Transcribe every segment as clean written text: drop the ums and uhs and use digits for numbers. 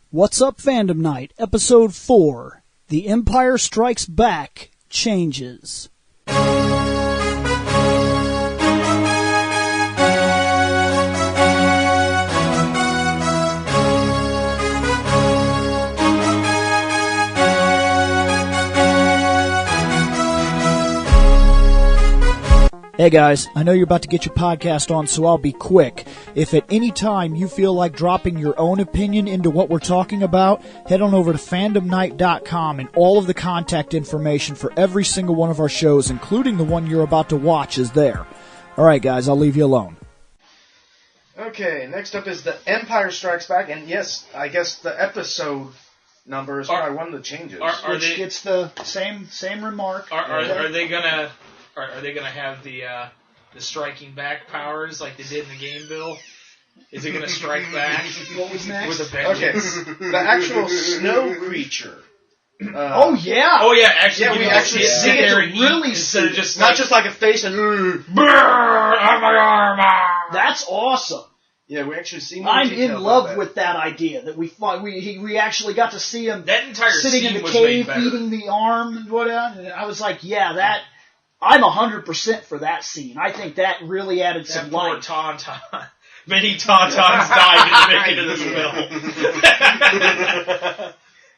What's Up Fandom Night, Episode 4, The Empire Strikes Back Changes. Hey guys, I know you're about to get your podcast on, so I'll be quick. If at any time you feel like dropping your own opinion into what we're talking about, head on over to fandomnight.com, and all of the contact information for every single one of our shows, including the one you're about to watch, is there. Alright guys, I'll leave you alone. Okay, next up is The Empire Strikes Back, and yes, I guess the episode number is probably one of the changes. Which gets the same remark. Are they gonna... Are they going to have the striking back powers like they did in the game, Bill? Is it going to strike back? What was next? With a vengeance? Okay, the actual snow creature. Oh yeah, actually, yeah, we actually see it really instead of just not just like a face and on my arm. That's awesome. Yeah, we actually see more I'm detail in about love that. with that idea that we actually got to see him That entire sitting scene in the was cave made better. eating the arm and whatever. And I was like, yeah, that I'm 100% for that scene. I think that really added That some poor life. Tauntaun. Many Tauntauns died in the making of this film.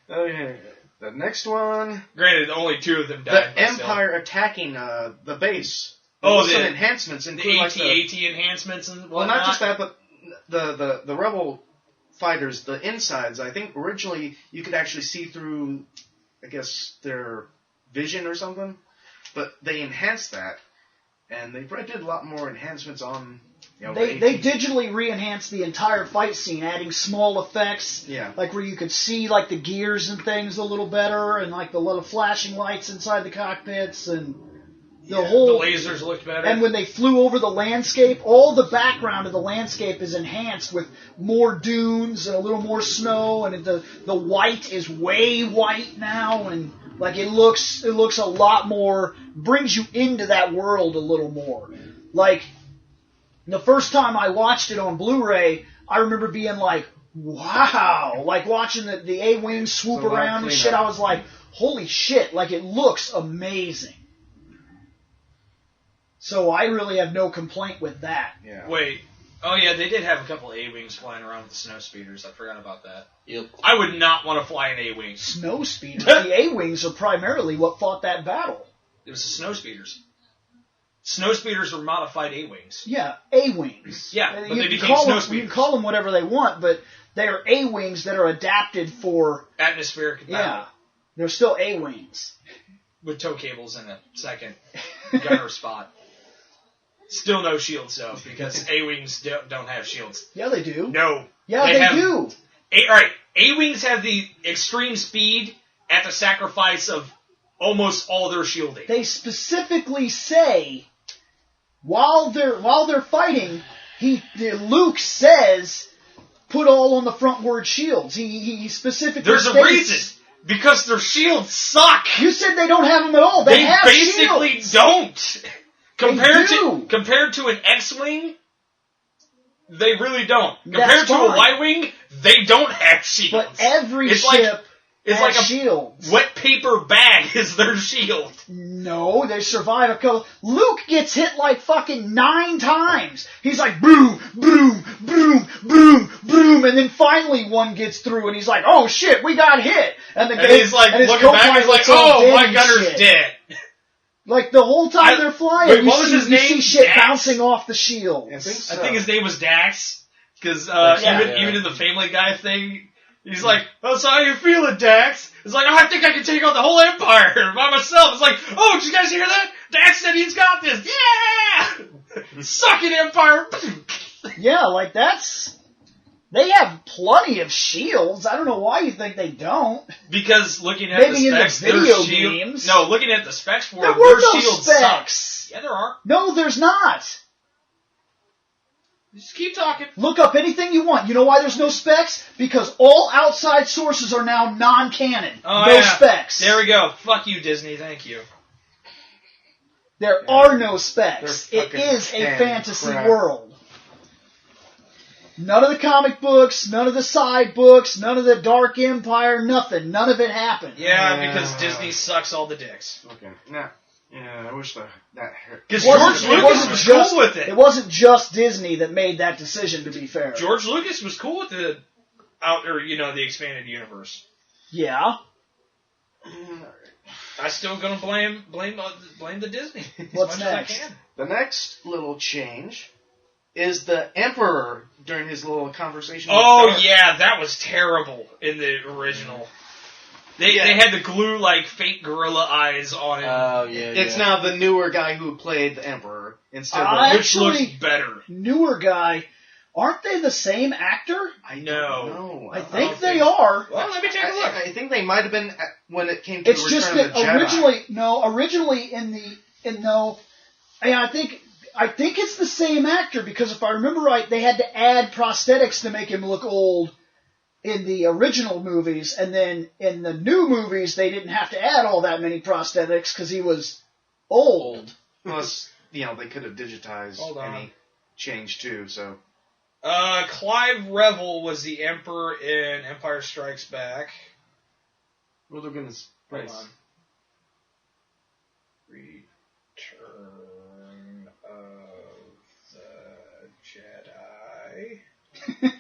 Okay, the next one. Granted, only 2 of them The died. but still. Empire attacking the base. Oh, some the enhancements, The including like AT-AT enhancements and whatnot. well, not just that, but the rebel fighters, the insides. I think originally you could actually see through, I guess, their vision or something. But they enhanced that, and they probably did a lot more enhancements on. They digitally re-enhanced the entire fight scene, adding small effects, like where you could see like the gears and things a little better, and like the little flashing lights inside the cockpits, and the lasers looked better. And when they flew over the landscape, all the background of the landscape is enhanced with more dunes and a little more snow, and the white is way white now, and like it looks a lot more, brings you into that world a little more. Like the first time I watched it on Blu-ray, I remember being like, wow, like watching the A-Wings swoop around and shit. I was like, holy shit, like it looks amazing. So I really have no complaint with that. Yeah. Wait. Oh, yeah, they did have a couple of A-Wings flying around with the snow speeders. I forgot about that. Yep. I would not want to fly an A-Wing. Snow speeders? The A-Wings are primarily what fought that battle. It was the snow speeders. Snow speeders were modified A-Wings. Yeah, A-Wings. Yeah, but they became snow speeders. You can call them whatever they want, but they are A-Wings that are adapted for atmospheric battle. Yeah, they're still A-Wings. With tow cables in a second gunner spot. Still no shields, though, because A-Wings don't have shields. Yeah, they do. No. Yeah, they do. Alright, A-Wings have the extreme speed at the sacrifice of almost all their shielding. They specifically say, while they're fighting, Luke says, put all on the frontward shields. He specifically There's states, a reason. Because their shields suck. You said they don't have them at all. They have basically shields. Don't. Compared to an X-Wing, they really don't. Compared to a Y-Wing, they don't have shields. But every ship has like a shields. Wet paper bag is their shield. No, they survive a couple. Luke gets hit like fucking 9 times. He's like, boom, boom, boom, boom, boom, and then finally one gets through, and he's like, oh shit, we got hit. And he's like, looking back, he's like, oh, my gunner's dead. Like, the whole time they're flying, wait, what was his name? see shit Dax? bouncing off the shields. I think his name was Dax. Because even in the Family Guy thing, he's like, oh, so how you feeling, Dax? It's like, oh, I think I can take on the whole Empire by myself. It's like, oh, did you guys hear that? Dax said he's got this. Yeah! Suck it, Empire! Yeah, like that's... They have plenty of shields. I don't know why you think they don't. Because looking at maybe the specs, in the video shield, games. No, looking at the specs for there them, were their no shields specs. Suck. Yeah, there are. No, there's not. Just keep talking. Look up anything you want. You know why there's no specs? Because all outside sources are now non-canon. Oh, no yeah. specs. There we go. Fuck you, Disney. Thank you. There are no specs. They're It is a fucking fantasy crap. world. None of the comic books, none of the side books, none of the Dark Empire, nothing. None of it happened. Yeah, because Disney sucks all the dicks. Okay. Nah. Yeah, I wish that hurt. Because George Lucas was cool with it. It wasn't just Disney that made that decision, to be fair. George Lucas was cool with the the expanded universe. Yeah. I'm still gonna blame the Disney. What's as much next? As I can. The next little change is the Emperor during his little conversation. Oh with Darth. yeah, that was terrible in the original. They had the glue like fake gorilla eyes on him. Oh yeah. It's now the newer guy who played the Emperor instead of which Actually, looks better. Newer guy. Aren't they the same actor? I No. don't know. I think they are. Well, let me take a look. I think they might have been when it came to It's the just Return that of the Jedi. originally I think it's the same actor because if I remember right, they had to add prosthetics to make him look old in the original movies, and then in the new movies they didn't have to add all that many prosthetics because he was old. Plus, they could have digitized Hold on. any change too. So Clive Revel was the Emperor in Empire Strikes Back. well, they're gonna Hold place. on. Return of the Jedi.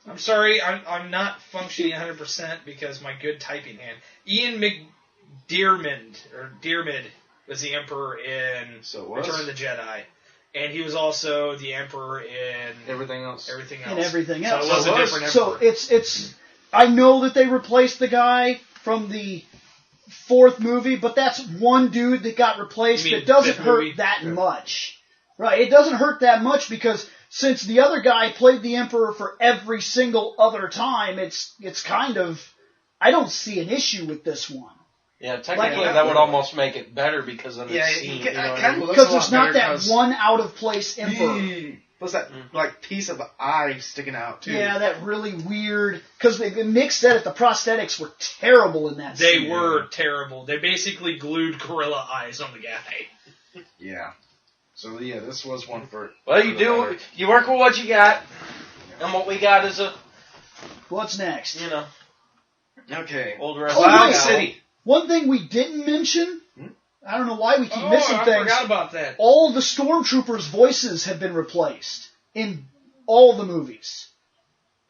I'm sorry, I'm not functioning 100% because my good typing hand. Ian McDiarmid was the Emperor in So it was? Return of the Jedi. And he was also the Emperor in Everything else. And everything else. So it was a different So Emperor. it's I know that they replaced the guy from the fourth movie, but that's one dude that got replaced. You mean That doesn't fifth hurt movie? that much. Right, it doesn't hurt that much because since the other guy played the Emperor for every single other time, it's kind of, I don't see an issue with this one. Yeah, technically Like, that would almost make it better because then Yeah, it's seen. it You know what I kind mean? of Because there's not that one out of place Emperor. Plus that piece of eye sticking out too. Yeah, that really weird. Because Nick said it, the prosthetics were terrible in that They scene. were terrible. They basically glued gorilla eyes on the guy. Yeah. So yeah, this was one for. Well, for you the do. better. You work with what you got, and what we got is a What's next? Okay. old Oh, wrestling. Cloud wait. City. One thing we didn't mention, I don't know why we keep missing I things. forgot about that. All the stormtroopers' voices have been replaced in all the movies.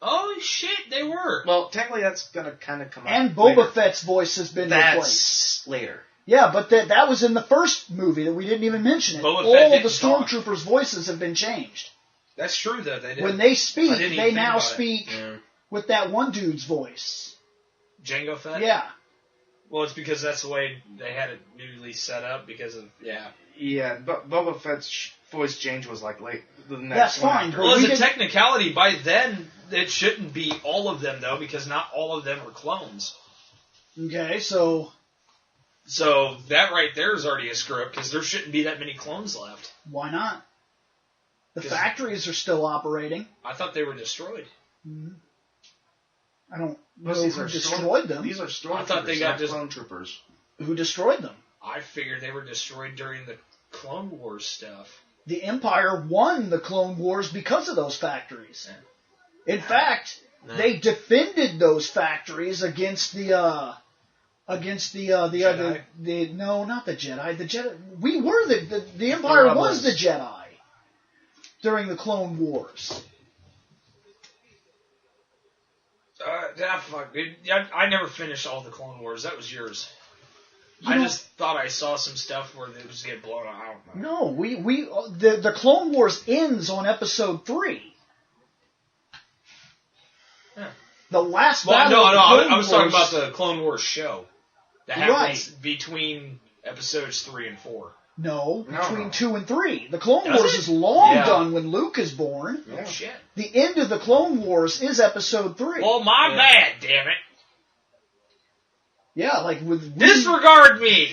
Oh shit, they were. Well, technically that's gonna kind of come out. And Boba later. Fett's voice has been That's replaced. later. Yeah, but that was in the first movie that we didn't even mention it. Boba Fett All of the didn't talk. stormtroopers' voices have been changed. That's true though. They did. When they I speak, didn't even they think now about it. speak with that one dude's voice. Jango Fett. Yeah. Well, it's because that's the way they had it newly set up because of Yeah, but Boba Fett's voice change was like late. The next That's one fine, after. but Well, as we a didn't- technicality, by then it shouldn't be all of them though, because not all of them were clones. Okay, so So that right there is already a screw up because there shouldn't be that many clones left. why not? The 'Cause- factories are still operating. I thought they were destroyed. I don't Plus, know these who are destroyed them. These are stormtroopers, I thought they got not just- clone troopers. Who destroyed them? I figured they were destroyed during the Clone Wars stuff. The Empire won the Clone Wars because of those factories. In fact, they defended those factories against the Jedi? no, not the Jedi. The Jedi. We were the Empire was Rebels. the Jedi during the Clone Wars. Fuck, dude. I never finished all the Clone Wars. That was yours. I know- just thought I saw some stuff where they was getting blown out. I don't know. No, the Clone Wars ends on Episode 3. Yeah. The last Well, battle. no, of the I Clone was talking Wars- about the Clone Wars show that happens between episodes 3 and 4. No, No, between no. 2 and 3. The Clone Does Wars it? is long Yeah. done when Luke is born. Yeah. Oh shit! The end of the Clone Wars is Episode 3. Well, my bad, damn it! Yeah, like with Disregard me.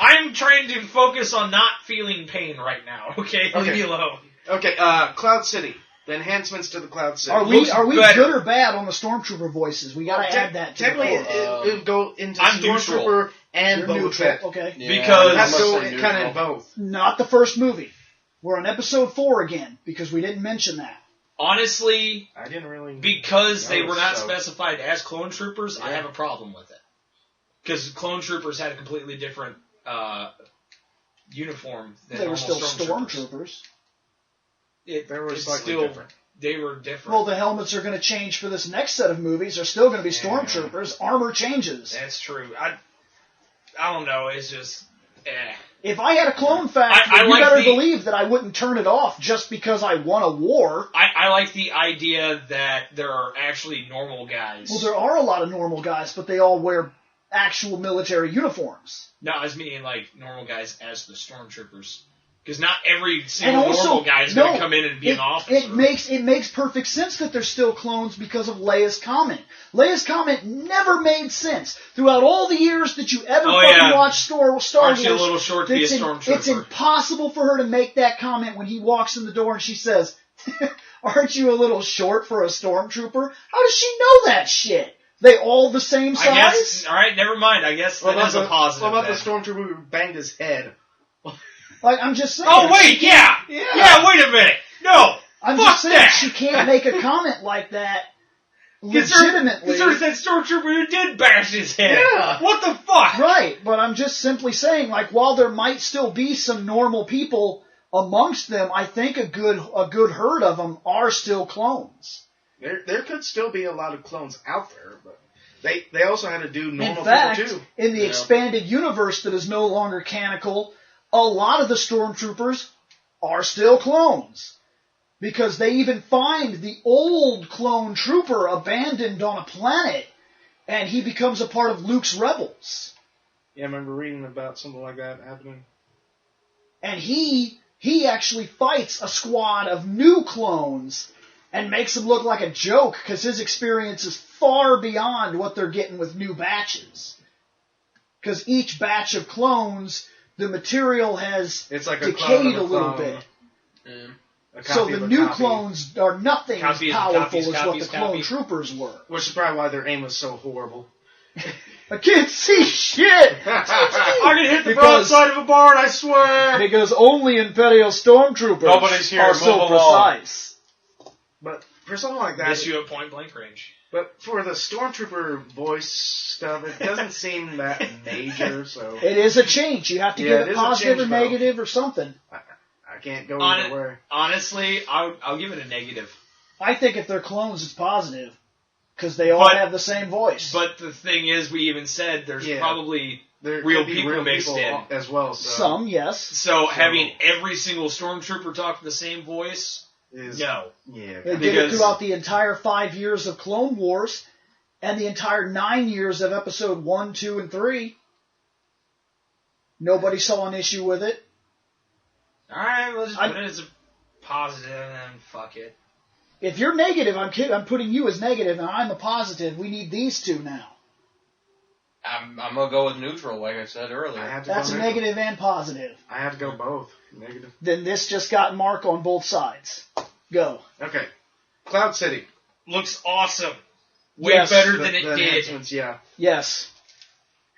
I'm trying to focus on not feeling pain right now. Okay, leave me alone. Okay, Cloud City. The enhancements to the Cloud City. Are we better. good or bad on the Stormtrooper voices? We gotta add that to Technically, the it would go into I'm Stormtrooper and You're Boba neutral. Fett. Okay. Because- It has to go Mostly kind of in neutral. both. Not the first movie. We're on episode 4 again, because we didn't mention that. Honestly, I didn't really... Because they were not specified as clone troopers, I have a problem with it. Because clone troopers had a completely different uniform than They were still stormtroopers. They were slightly different. They were different. Well, the helmets are going to change for this next set of movies. They're still going to be stormtroopers. Armor changes. That's true. I don't know. It's just... If I had a clone factory, you better believe that I wouldn't turn it off just because I won a war. I like the idea that there are actually normal guys. Well, there are a lot of normal guys, but they all wear actual military uniforms. No, I was meaning like normal guys as the stormtroopers. Because not every single normal guy is going to come in and be an officer. It makes perfect sense that they're still clones because of Leia's comment. Leia's comment never made sense. Throughout all the years that you ever watched Star Wars, Aren't you a little short to be a stormtrooper? It's impossible for her to make that comment when he walks in the door and she says, aren't you a little short for a stormtrooper? How does she know that shit? They all the same size? I guess, alright, never mind. I guess that is a positive. What about the stormtrooper who banged his head? Like, I'm just saying. Oh, wait, yeah, wait a minute. No, I'm just saying, she can't make a comment like that legitimately. There's that stormtrooper who did bash his head. Yeah. What the fuck? Right, but I'm just simply saying, like, while there might still be some normal people amongst them, I think a good herd of them are still clones. There could still be a lot of clones out there, but they also had to do normal people too. In fact, in the expanded universe that is no longer canonical, a lot of the stormtroopers are still clones. Because they even find the old clone trooper abandoned on a planet, and he becomes a part of Luke's rebels. Yeah, I remember reading about something like that happening. And he actually fights a squad of new clones and makes them look like a joke because his experience is far beyond what they're getting with new batches. Because each batch of clones, the material has decayed a little bit. So the new clones are nothing as powerful as what the clone troopers were. Which is probably why their aim was so horrible. I can't see shit! I can hit the broadside of a barn, I swear! Because only Imperial Stormtroopers are so precise. But for something like that... Miss you at point blank range. But for the Stormtrooper voice stuff, it doesn't seem that major, so... It is a change. You have to give it positive or negative or something. I can't go either way. Honestly, I'll give it a negative. I think if they're clones, it's positive. Because they all have the same voice. But the thing is, we even said there's probably real people mixed in. As well. So. Some, yes. So having every single Stormtrooper talk the same voice... No. Yeah. They did it throughout the entire 5 years of Clone Wars and the entire 9 years of Episode 1, 2, and 3. Nobody saw an issue with it. Alright, let's just put it as a positive and then fuck it. If you're negative, I'm putting you as negative and I'm a positive. We need these two now. I'm going to go with neutral, like I said earlier. That's a negative and positive. I have to go both. Negative. Then this just got Mark on both sides. Go. Okay. Cloud City. Looks awesome. Way better than it did. Yeah. Yes.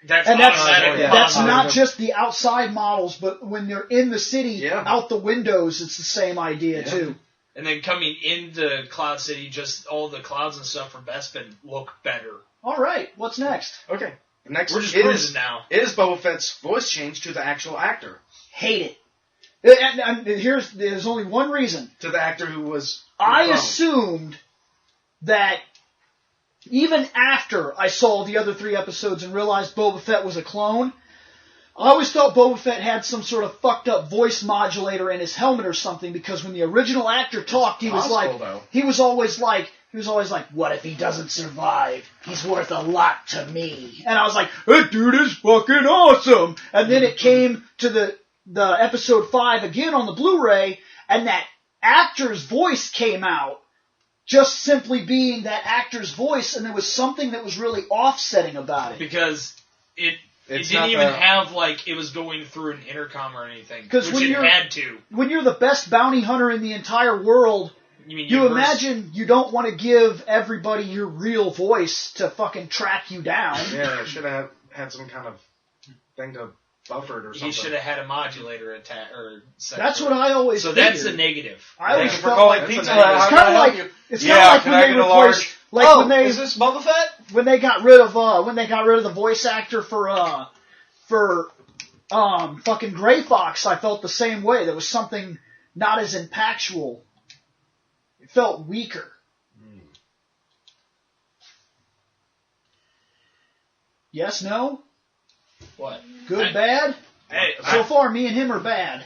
That's not just the outside models, but when they're in the city, out the windows, it's the same idea too. And then coming into Cloud City, just all the clouds and stuff from Bespin look better. All right. What's next? Okay. Next, we're just cruising now. It is Boba Fett's voice change to the actual actor. Hate it. There's only one reason. To the actor who was... I assumed that even after I saw the other 3 episodes and realized Boba Fett was a clone, I always thought Boba Fett had some sort of fucked up voice modulator in his helmet or something, because when the original actor talked, he was always like, what if he doesn't survive? He's worth a lot to me. And I was like, that dude is fucking awesome! And then it came to the episode 5 again on the Blu-ray, and that actor's voice came out, just simply being that actor's voice, and there was something that was really offsetting about it. Because it didn't even have, like, it was going through an intercom or anything, which it had to. When you're the best bounty hunter in the entire world, you imagine you don't want to give everybody your real voice to fucking track you down. Yeah, I should have had some kind of thing to buffered or something. He should have had a modulator attack or sensor. That's what I always So figured. that's a negative. I always Thank you for felt calling like Pizza that's Hut. it's How kind can I of help like you? it's Yeah, kind of like can when I they get a replaced large? like when they is this Boba Fett? when they got rid of the voice actor for fucking Gray Fox. I felt the same way. There was something not as impactful. It felt weaker. Yes, no? What? Good, bad? Hey, So far, me and him are bad.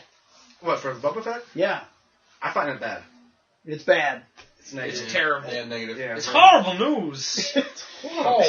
What, for Boba Fett? Yeah, I find it bad. it's bad. It's negative. it's terrible. Yeah, negative. Yeah. It's horrible news. Oh.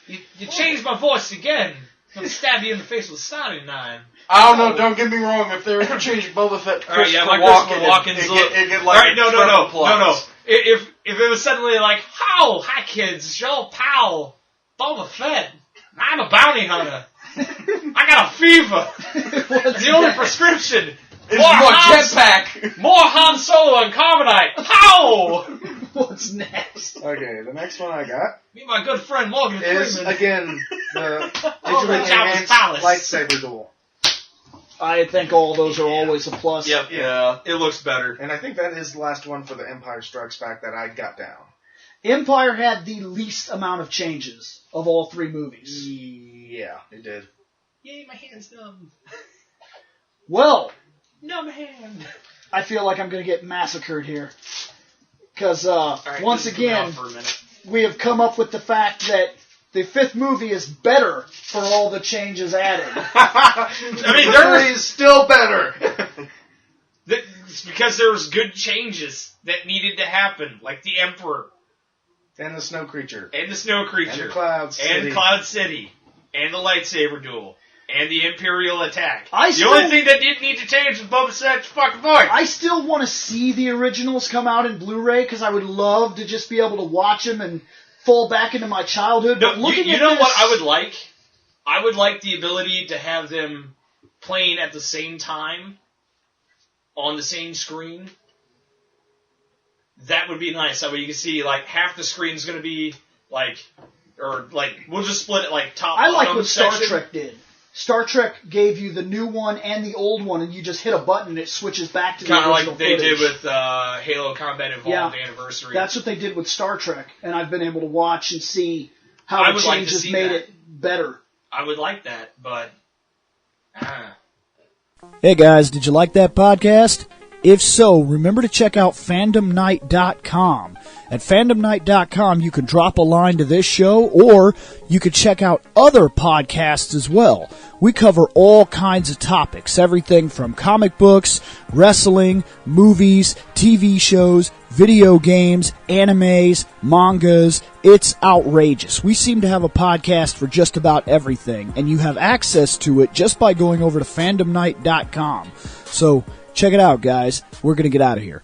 You changed my voice again. I'm gonna stab you in the face with a sounding knife. I don't know. Don't get me wrong. If they were to change Boba Fett to All right, yeah, Christopher my Christopher Walken, Walken's it get All like right, no. triple plus. If it was suddenly like, "How, hi kids, it's your old pal, Boba Fett. I'm a bounty hunter. I got a fever. The only prescription It's more jetpack. more Han Solo and Carbonite. How? What's next? Okay, the next one I got Me and my good friend Morgan is, Freeman. again, the Over digitally at Jabba's enhanced Palace. lightsaber duel. I think all those are always a plus. Yep, yeah, it looks better. And I think that is the last one for the Empire Strikes Back that I got down. Empire had the least amount of changes of all three movies. Yeah, it did. Yay, my hand's numb. Well, Numb hand. I feel like I'm going to get massacred here. Because, Alright, once just put me again, off for a minute. we have come up with the fact that the fifth movie is better for all the changes added. I mean, there Three is still better. It's because there was good changes that needed to happen, like the Emperor And the Snow Creature. and the Snow Creature And the Cloud City. and Cloud City and the lightsaber duel and the Imperial attack. I The still- only thing that didn't need to change was Boba Fett's fucking voice. I still want to see the originals come out in Blu-ray because I would love to just be able to watch them and fall back into my childhood. No, But looking you at know this, what I would like? I would like the ability to have them playing at the same time on the same screen. That would be nice. That way you can see, like, half the screen's going to be, like, or, like, we'll just split it, like, top I like bottom what Star section. Trek did. Star Trek gave you the new one and the old one, and you just hit a button and it switches back to the Kind of original like they footage. did with Halo Combat Evolved Anniversary. That's what they did with Star Trek, and I've been able to watch and see how I the would like to changes see made that. it better. I would like that, but... Hey guys, did you like that podcast? If so, remember to check out fandomnight.com. At fandomnight.com, you can drop a line to this show, or you can check out other podcasts as well. We cover all kinds of topics, everything from comic books, wrestling, movies, TV shows, video games, animes, mangas. It's outrageous. We seem to have a podcast for just about everything, and you have access to it just by going over to fandomnight.com. So, check it out, guys. We're going to get out of here.